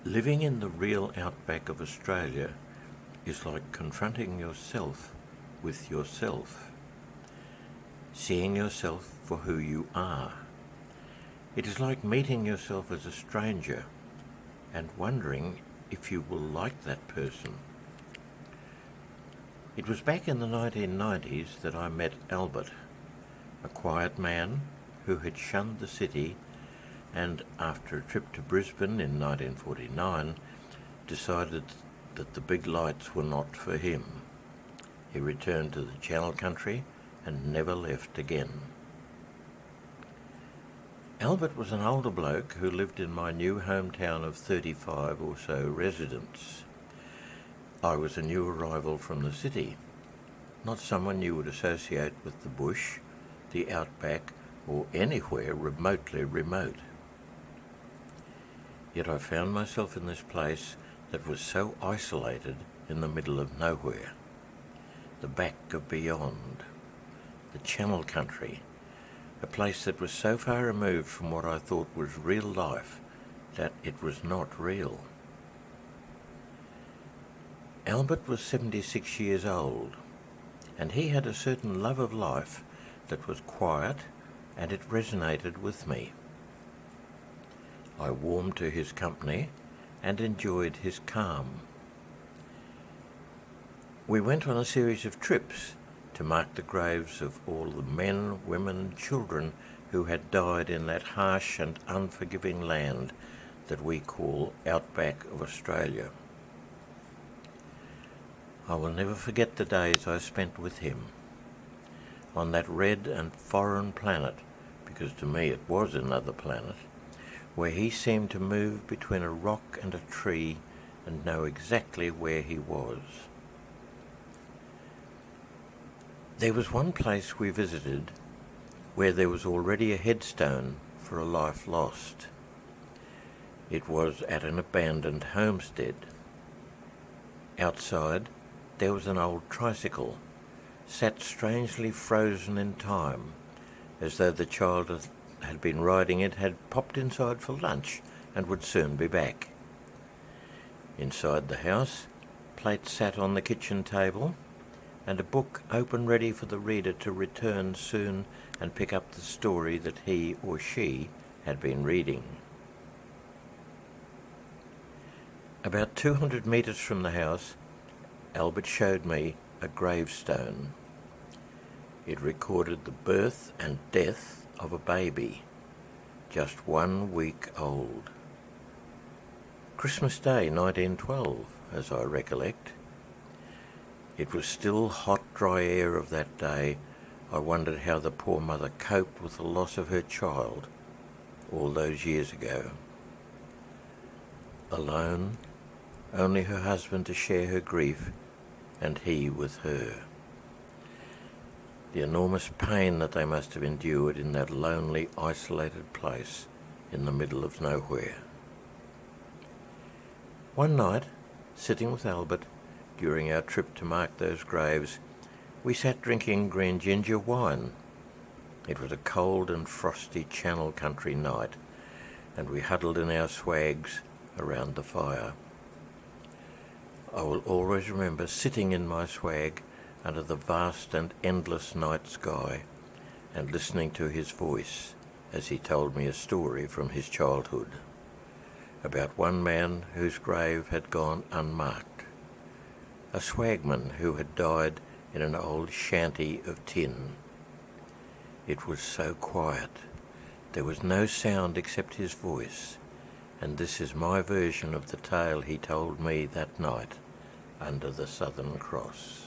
Living in the real outback of Australia is like confronting yourself with yourself, seeing yourself for who you are. It is like meeting yourself as a stranger and wondering if you will like that person. It was back in the 1990s that I met Albert, a quiet man who had shunned the city and, after a trip to Brisbane in 1949, decided that the big lights were not for him. He returned to the Channel Country and never left again. Albert was an older bloke who lived in my new hometown of 35 or so residents. I was a new arrival from the city, not someone you would associate with the bush, the outback, or anywhere remotely remote. Yet I found myself in this place that was so isolated in the middle of nowhere, the back of beyond, the Channel Country, a place that was so far removed from what I thought was real life that it was not real. Albert was 76 years old, and he had a certain love of life that was quiet, and it resonated with me. I warmed to his company and enjoyed his calm. We went on a series of trips to mark the graves of all the men, women, children who had died in that harsh and unforgiving land that we call outback of Australia. I will never forget the days I spent with him on that red and foreign planet, because to me it was another planet, where he seemed to move between a rock and a tree and know exactly where he was. There was one place we visited where there was already a headstone for a life lost. It was at an abandoned homestead. Outside there was an old tricycle, sat strangely frozen in time, as though the child had been riding it had popped inside for lunch and would soon be back. Inside the house, plates sat on the kitchen table, and a book open ready for the reader to return soon and pick up the story that he or she had been reading. About 200 metres from the house, Albert showed me a gravestone. It recorded the birth and death of a baby, just 1 week old. Christmas Day 1912, as I recollect. It was still hot, dry air of that day. I wondered how the poor mother coped with the loss of her child all those years ago. Alone, only her husband to share her grief, and he with her. The enormous pain that they must have endured in that lonely, isolated place in the middle of nowhere. One night, sitting with Albert during our trip to mark those graves, we sat drinking green ginger wine. It was a cold and frosty Channel Country night, and we huddled in our swags around the fire. I will always remember sitting in my swag under the vast and endless night sky and listening to his voice as he told me a story from his childhood about one man whose grave had gone unmarked, a swagman who had died in an old shanty of tin. It was so quiet, there was no sound except his voice, and this is my version of the tale he told me that night under the Southern Cross.